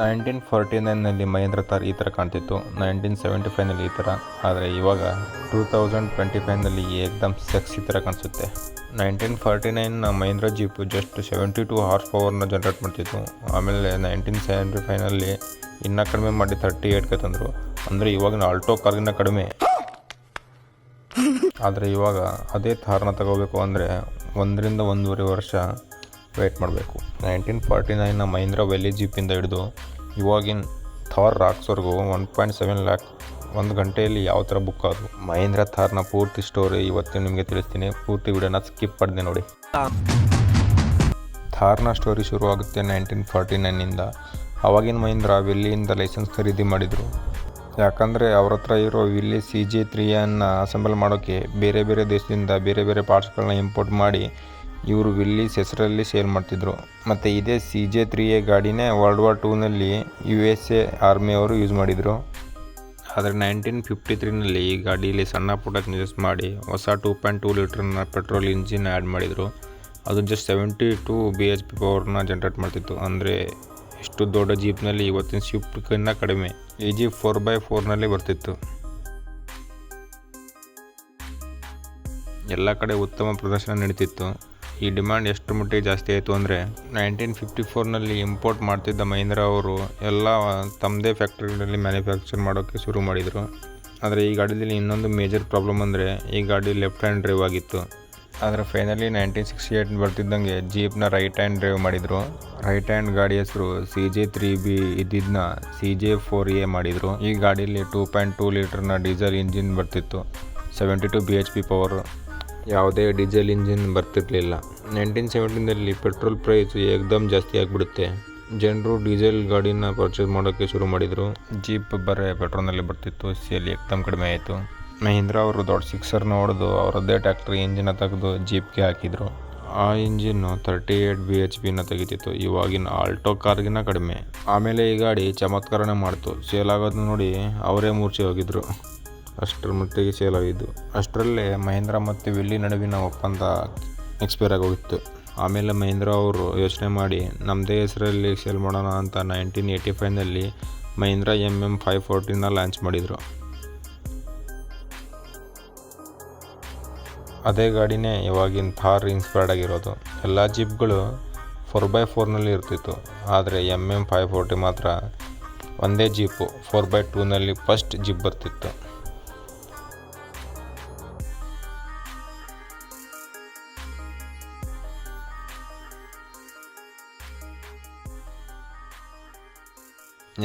1949ನಲ್ಲಿ ಮಹೇಂದ್ರ ಥಾರ್ ಈ ಥರ ಕಾಣ್ತಿತ್ತು, 1975ನಲ್ಲಿ ಈ ಥರ, ಆದರೆ ಇವಾಗ 2025ನಲ್ಲಿ ಏಕ್ದಮ್ ಸೆಕ್ಸಿ ಥರ ಕಾಣಿಸುತ್ತೆ. 1949ನ ಮಹೇಂದ್ರ ಜೀಪು ಜಸ್ಟ್ 72 ಹಾರ್ಸ್ ಪವರ್ನ ಜನ್ರೇಟ್ ಮಾಡ್ತಿತ್ತು. ಆಮೇಲೆ 1975ನಲ್ಲಿ ಇನ್ನೂ ಕಡಿಮೆ ಮಾಡಿ 38ಗೆ ತಂದರು. ಅಂದರೆ ಇವಾಗಿನ ಆಲ್ಟೋ ಕಾರ್ಗಿನ ಕಡಿಮೆ. ಆದರೆ ಇವಾಗ ಅದೇ ಥಾರ್ನ ತಗೋಬೇಕು ಅಂದರೆ 1-1.5 ವರ್ಷ ವೆಯ್ಟ್ ಮಾಡಬೇಕು. 1949ನ ಮಹೀಂದ್ರ ವೆಲ್ಲಿ ಜೀಪಿಂದ ಹಿಡಿದು ಇವಾಗಿನ ಥಾರ್ ರಾಕ್ಸ್ವರೆಗೂ 1.7 ಲ್ಯಾಕ್ ಒಂದು ಗಂಟೆಯಲ್ಲಿ ಯಾವ ಥರ ಬುಕ್ ಆದವು. ಮಹೀಂದ್ರ ಥಾರ್ನ ಪೂರ್ತಿ ಸ್ಟೋರಿ ಇವತ್ತು ನಿಮಗೆ ತಿಳಿಸ್ತೀನಿ. ಪೂರ್ತಿ ವಿಡಿಯೋನ ಸ್ಕಿಪ್ ಮಾಡಿದೆ ನೋಡಿ. ಥಾರ್ನ ಸ್ಟೋರಿ ಶುರುವಾಗುತ್ತೆ 1949ನಿಂದ. ಆವಾಗಿನ ಮಹೀಂದ್ರ ವೆಲ್ಲಿಯಿಂದ ಲೈಸೆನ್ಸ್ ಖರೀದಿ ಮಾಡಿದರು. ಯಾಕಂದರೆ ಅವ್ರ ಹತ್ರ ಇರೋ ವಿಲ್ಲಿ CJ3 ಅಸೆಂಬಲ್ ಮಾಡೋಕ್ಕೆ ಬೇರೆ ಬೇರೆ ದೇಶದಿಂದ ಬೇರೆ ಬೇರೆ ಪಾರ್ಟ್ಸ್ಗಳನ್ನ ಇಂಪೋರ್ಟ್ ಮಾಡಿ ಇವರು ವಿಲ್ಲೀಸ್ ಹೆಸರಲ್ಲಿ ಸೇಲ್ ಮಾಡ್ತಿದ್ರು. ಮತ್ತು ಇದೇ CJ3 ಗಾಡಿನೇ World War II USA ಆರ್ಮಿಯವರು ಯೂಸ್ ಮಾಡಿದರು. ಆದರೆ 1953ನಲ್ಲಿ ಈ ಗಾಡೀಲಿ ಸಣ್ಣ ಪುಟ್ಟ ಚೇಂಜಸ್ ಮಾಡಿ ಹೊಸ 2.2 ಲೀಟ್ರನ್ನ ಪೆಟ್ರೋಲ್ ಇಂಜಿನ್ ಆ್ಯಡ್ ಮಾಡಿದರು. ಅದು ಜಸ್ಟ್ 72 bhp ಪವರ್ನ ಜನ್ರೇಟ್ ಮಾಡ್ತಿತ್ತು. ಅಂದರೆ ಇಷ್ಟು ದೊಡ್ಡ ಜೀಪ್ನಲ್ಲಿ ಇವತ್ತಿನ ಸ್ವಿಫ್ಟ್ಗಿನ್ನ ಕಡಿಮೆ. ಈ ಜೀಪ್ 4x4ನಲ್ಲಿ ಬರ್ತಿತ್ತು. ಎಲ್ಲ ಕಡೆ ಉತ್ತಮ ಪ್ರದರ್ಶನ ನಡೀತಿತ್ತು. ಈ ಡಿಮ್ಯಾಂಡ್ ಎಷ್ಟು ಮಟ್ಟಿಗೆ ಜಾಸ್ತಿ ಆಯಿತು ಅಂದರೆ 1954ನಲ್ಲಿ ಇಂಪೋರ್ಟ್ ಮಾಡ್ತಿದ್ದ ಮಹೀಂದ್ರ ಅವರು ಎಲ್ಲ ತಮ್ಮದೇ ಫ್ಯಾಕ್ಟ್ರಿಗಳಲ್ಲಿ ಮ್ಯಾನುಫ್ಯಾಕ್ಚರ್ ಮಾಡೋಕ್ಕೆ ಶುರು ಮಾಡಿದರು. ಆದರೆ ಈ ಗಾಡಿಯಲ್ಲಿ ಇನ್ನೊಂದು ಮೇಜರ್ ಪ್ರಾಬ್ಲಮ್ ಅಂದರೆ ಈ ಗಾಡಿ ಲೆಫ್ಟ್ ಹ್ಯಾಂಡ್ ಡ್ರೈವ್ ಆಗಿತ್ತು. ಆದರೆ ಫೈನಲಿ 1968 ಬರ್ತಿದ್ದಂಗೆ ಜೀಪ್ನ ರೈಟ್ ಹ್ಯಾಂಡ್ ಡ್ರೈವ್ ಮಾಡಿದರು. ರೈಟ್ ಹ್ಯಾಂಡ್ ಗಾಡಿ ಹೆಸರು CJ3B ಇದ್ದಿದ್ದನ್ನ CJ4A ಮಾಡಿದರು. ಈ ಗಾಡಿಯಲ್ಲಿ 2.2 ಲೀಟ್ರನ್ನ ಡೀಸೆಲ್ ಇಂಜಿನ್ ಬರ್ತಿತ್ತು, 72 bhp ಪವರು. ಯಾವುದೇ ಡೀಸೆಲ್ ಇಂಜಿನ್ ಬರ್ತಿರಲಿಲ್ಲ. 1970ನಲ್ಲಿ ಪೆಟ್ರೋಲ್ ಪ್ರೈಸ್ ಏಕ್ದಮ್ ಜಾಸ್ತಿ ಆಗಿಬಿಡುತ್ತೆ. ಜನರು ಡೀಸೆಲ್ ಗಾಡಿನ ಪರ್ಚೇಸ್ ಮಾಡೋಕ್ಕೆ ಶುರು ಮಾಡಿದರು. ಜೀಪ್ ಬರೀ ಪೆಟ್ರೋಲ್ನಲ್ಲಿ ಬರ್ತಿತ್ತು. ಸೇಲ್ ಏಕ್ದಮ್ ಕಡಿಮೆ ಆಯಿತು. ಮಹೀಂದ್ರ ಅವರು ದೊಡ್ಡ 6ರ್ನ ಹೊಡೆದು ಅವರದ್ದೇ ಟ್ಯಾಕ್ಟ್ರಿ ಇಂಜಿನ ತೆಗೆದು ಜೀಪ್ಗೆ ಹಾಕಿದರು. ಆ ಇಂಜಿನ್ನು 38 bhpನ ತೆಗಿತಿತ್ತು. ಇವಾಗಿನ ಆಲ್ಟೋ ಕಾರ್ಗಿನ ಕಡಿಮೆ. ಆಮೇಲೆ ಈ ಗಾಡಿ ಚಮತ್ಕಾರನೇ ಮಾಡ್ತು. ಸೇಲ್ ಆಗೋದು ನೋಡಿ ಅವರೇ ಮೂರ್ಛೆ ಹೋಗಿದ್ರು. ಅಷ್ಟರ ಮಟ್ಟಿಗೆ ಸೇಲ್ ಆಗಿದ್ದು. ಅಷ್ಟರಲ್ಲೇ ಮಹೀಂದ್ರ ಮತ್ತು ವಿಲ್ಲಿ ನಡುವಿನ ಒಪ್ಪಂದ ಎಕ್ಸ್ಪೈರ್ ಆಗೋಗಿತ್ತು. ಆಮೇಲೆ ಮಹೀಂದ್ರ ಅವರು ಯೋಚನೆ ಮಾಡಿ ನಮ್ಮದೇ ಹೆಸರಲ್ಲಿ ಸೇಲ್ ಮಾಡೋಣ ಅಂತ 1985ನಲ್ಲಿ ಮಹೀಂದ್ರ MM540ನ ಲಾಂಚ್ ಮಾಡಿದರು. ಅದೇ ಗಾಡಿನೇ ಇವಾಗಿನ ಥಾರ್ ಇನ್ಸ್ಪೈರ್ಡ್ ಆಗಿರೋದು. ಎಲ್ಲ ಜೀಪ್ಗಳು 4x4ನಲ್ಲಿ ಇರ್ತಿತ್ತು. ಆದರೆ MM540 ಮಾತ್ರ ಒಂದೇ ಜೀಪು 4x2ನಲ್ಲಿ ಫಸ್ಟ್ ಜೀಪ್ ಬರ್ತಿತ್ತು.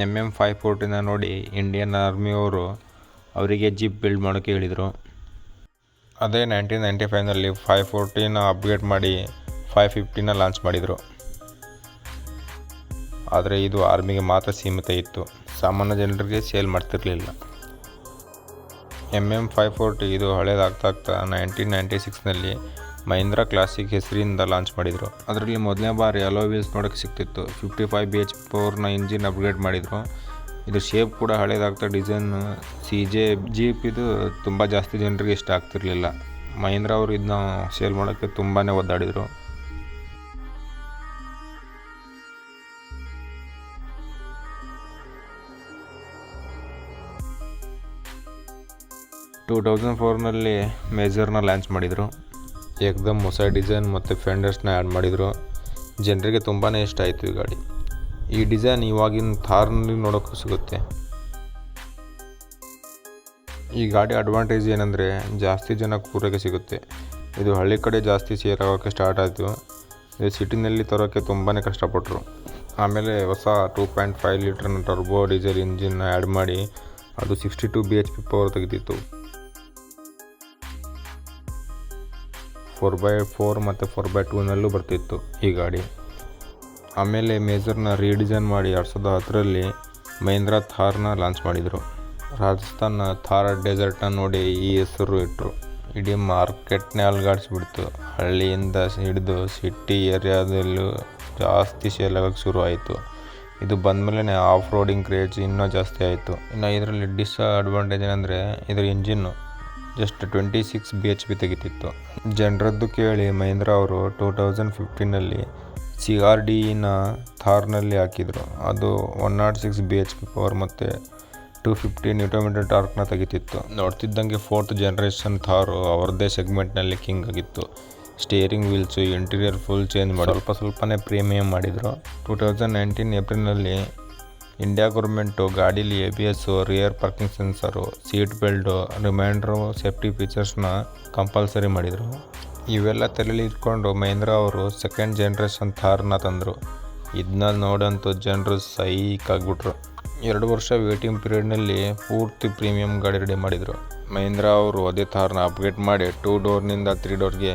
MM540ನ ನೋಡಿ ಇಂಡಿಯನ್ ಆರ್ಮಿಯವರು ಅವರಿಗೆ ಜೀಪ್ ಬಿಲ್ಡ್ ಮಾಡೋಕ್ಕೆ ಹೇಳಿದರು. ಅದೇ 1995ನಲ್ಲಿ 540ನ ಅಪ್ಗ್ರೇಡ್ ಮಾಡಿ 550ನ ಲಾಂಚ್ ಮಾಡಿದರು. ಆದರೆ ಇದು ಆರ್ಮಿಗೆ ಮಾತ್ರ ಸೀಮಿತ ಇತ್ತು, ಸಾಮಾನ್ಯ ಜನರಿಗೆ ಸೇಲ್ ಮಾಡ್ತಿರಲಿಲ್ಲ. MM540 ಇದು ಹಳೇದಾಗ್ತಾ 1996ನಲ್ಲಿ ಮಹೀಂದ್ರ ಕ್ಲಾಸಿಕ್ ಹೆಸರಿಂದ ಲಾಂಚ್ ಮಾಡಿದರು. ಅದರಲ್ಲಿ ಮೊದಲನೇ ಬಾರಿ ಅಲೋ ವೀಲ್ಸ್ ನೋಡೋಕ್ಕೆ ಸಿಗ್ತಿತ್ತು. 55 bhp ಪವರ್ನ ಇಂಜಿನ್ ಅಪ್ಗ್ರೇಡ್ ಮಾಡಿದರು. ಇದು ಶೇಪ್ ಕೂಡ ಹಳೇದಾಗ್ತಾ ಡಿಸೈನ್ CJ ಜೀಪ್ ಇದು ತುಂಬ ಜಾಸ್ತಿ ಜನರಿಗೆ ಇಷ್ಟ ಆಗ್ತಿರಲಿಲ್ಲ. ಮಹೀಂದ್ರ ಅವರು ಇದನ್ನ ಸೇಲ್ ಮಾಡೋಕ್ಕೆ ತುಂಬಾ ಒದ್ದಾಡಿದರು. ಟೂ 2004ನಲ್ಲಿ ಮೇಜರ್ನ ಲಾಂಚ್ ಮಾಡಿದರು. ಏಕ್ದಮ್ ಹೊಸ ಡಿಸೈನ್ ಮತ್ತು ಫೆಂಡರ್ಸ್ನ ಆ್ಯಡ್ ಮಾಡಿದರು. ಜನರಿಗೆ ತುಂಬಾ ಇಷ್ಟ ಆಯಿತು ಈ ಗಾಡಿ. ಈ ಡಿಸೈನ್ ಇವಾಗಿನ ಥಾರ್ನಲ್ಲಿ ನೋಡೋಕ್ಕೂ ಸಿಗುತ್ತೆ. ಈ ಗಾಡಿ ಅಡ್ವಾಂಟೇಜ್ ಏನಂದರೆ ಜಾಸ್ತಿ ಜನ ಕೂರೋಕ್ಕೆ ಸಿಗುತ್ತೆ. ಇದು ಹಳ್ಳಿ ಕಡೆ ಜಾಸ್ತಿ ಸೇಲ್ ಆಗೋಕ್ಕೆ ಸ್ಟಾರ್ಟ್ ಆಯಿತು. ಇದು ಸಿಟಿನಲ್ಲಿ ತರೋಕ್ಕೆ ತುಂಬಾ ಕಷ್ಟಪಟ್ಟರು. ಆಮೇಲೆ ಹೊಸ 2.5 ಲೀಟ್ರನ್ನ ಟರ್ಬೋ ಡೀಸೆಲ್ ಇಂಜಿನ್ನ ಆ್ಯಡ್ ಮಾಡಿ ಅದು 62 bhp ಪವರ್ ತೆಗೆದಿತ್ತು. 4x4 ಮತ್ತು 4x2ನಲ್ಲೂ ಬರ್ತಿತ್ತು ಈ ಗಾಡಿ. ಆಮೇಲೆ ಮೇಜರ್ನ ರೀಡಿಸೈನ್ ಮಾಡಿ 2010ರಲ್ಲಿ ಮಹೀಂದ್ರ ಥಾರ್ನ ಲಾಂಚ್ ಮಾಡಿದರು. ರಾಜಸ್ಥಾನ ಥಾರ್ ಡೆಸರ್ಟ್ನ ನೋಡಿ ಈ ಹೆಸರು ಇಟ್ಟರು. ಇಡೀ ಮಾರ್ಕೆಟ್ನೇ ಅಲ್ಗಾಡಿಸ್ಬಿಡ್ತು. ಹಳ್ಳಿಯಿಂದ ಹಿಡಿದು ಸಿಟಿ ಏರಿಯಾದಲ್ಲೂ ಜಾಸ್ತಿ ಸೇಲ್ ಆಗೋಕ್ಕೆ ಶುರು ಆಯಿತು. ಇದು ಬಂದಮೇಲೆ ಆಫ್ ರೋಡಿಂಗ್ ಕ್ರೇಜ್ ಇನ್ನೂ ಜಾಸ್ತಿ ಆಯಿತು. ಇನ್ನು ಇದರಲ್ಲಿ ಡಿಸ್ಅಡ್ವಾಂಟೇಜ್ ಏನಂದರೆ ಇದರ ಇಂಜಿನ್ನು ಜಸ್ಟ್ 26 bhp ತೆಗಿತಿತ್ತು. ಜನರದ್ದು ಕೇಳಿ ಮಹೀಂದ್ರ ಅವರು 2015ನಲ್ಲಿ CRDನ ಥಾರ್ನಲ್ಲಿ ಹಾಕಿದ್ರು. ಅದು 106 BHP ಪವರ್ ಮತ್ತು 250 Nm ಟಾರ್ಕ್ನ ತೆಗಿತಿತ್ತು. ನೋಡ್ತಿದ್ದಂಗೆ 4th ಜನರೇಷನ್ ಥಾರು ಅವ್ರದ್ದೇ ಸೆಗ್ಮೆಂಟ್ನಲ್ಲಿ ಕಿಂಗ್ ಆಗಿತ್ತು. Steering wheels, interior full change ಮಾಡಿ ಸ್ವಲ್ಪನೇ ಪ್ರೀಮಿಯಂ ಮಾಡಿದರು. 2019 ಏಪ್ರಿಲ್ನಲ್ಲಿ ಇಂಡಿಯಾ ಗೌರ್ಮೆಂಟು ಗಾಡೀಲಿ ABS, rear parking sensor, seat belt, reminder, safety ಫೀಚರ್ಸ್ನ ಕಂಪಲ್ಸರಿ ಮಾಡಿದರು. ಇವೆಲ್ಲ ತಲೆಯಲ್ಲಿ ಇಟ್ಕೊಂಡು ಮಹೀಂದ್ರ ಅವರು 2nd ಜನರೇಷನ್ ಥಾರ್ನ ತಂದರು. ಇದನ್ನ ನೋಡಂತೂ ಜನರು ಸೈಕ್ ಆಗಿಬಿಟ್ರು. 2 ವರ್ಷ ವೇಟಿಂಗ್ ಪೀರಿಯಡ್ನಲ್ಲಿ ಪೂರ್ತಿ ಪ್ರೀಮಿಯಂ ಗಾಡಿ ರೆಡಿ ಮಾಡಿದರು. ಮಹೀಂದ್ರ ಅವರು ಅದೇ ಥಾರ್ನ ಅಪ್ಗ್ರೇಡ್ ಮಾಡಿ 2 ಡೋರ್ನಿಂದ 3 ಡೋರ್ಗೆ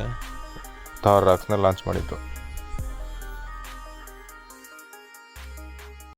ಥಾರ್ ರಾಕ್ಸ್ನ ಲಾಂಚ್ ಮಾಡಿದರು.